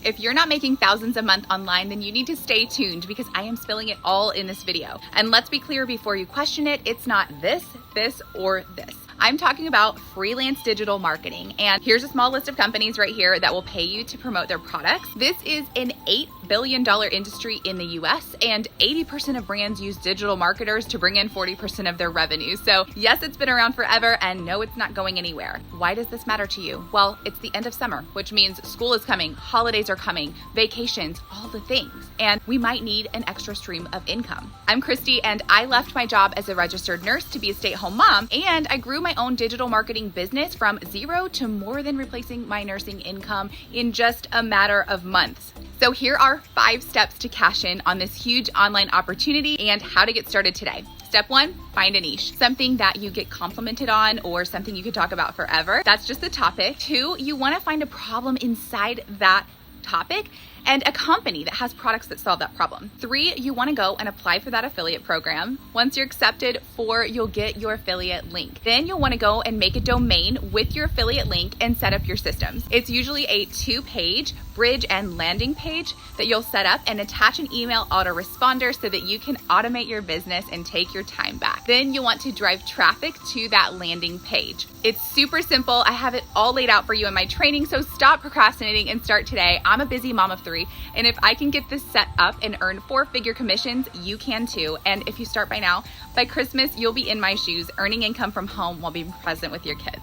If you're not making thousands a month online, then you need to stay tuned because I am spilling it all in this video. And let's be clear before you question it, it's not this, or this. I'm talking about freelance digital marketing. And here's a small list of companies right here that will pay you to promote their products. This is an $8 billion industry in the US, and 80% of brands use digital marketers to bring in 40% of their revenue. So yes, it's been around forever, and no, it's not going anywhere. Why does this matter to you? Well, it's the end of summer, which means school is coming, holidays are coming, vacations, all the things, and we might need an extra stream of income. I'm Christy, and I left my job as a registered nurse to be a stay-at-home mom, and I grew my own digital marketing business from zero to more than replacing my nursing income in just a matter of months. So here are 5 steps to cash in on this huge online opportunity and how to get started today. Step 1, find a niche, something that you get complimented on or something you could talk about forever. That's just the topic. 2, you want to find a problem inside that topic and a company that has products that solve that problem. 3, you want to go and apply for that affiliate program. Once you're accepted, 4, you'll get your affiliate link. Then you'll want to go and make a domain with your affiliate link and set up your systems. It's usually a 2-page bridge and landing page that you'll set up and attach an email autoresponder so that you can automate your business and take your time back. Then you'll want to drive traffic to that landing page. It's super simple. I have it all laid out for you in my training, so stop procrastinating and start today. I'm a busy mom of 3, and if I can get this set up and earn 4-figure commissions, you can too. And if you start by now, by Christmas, you'll be in my shoes, earning income from home while being present with your kids.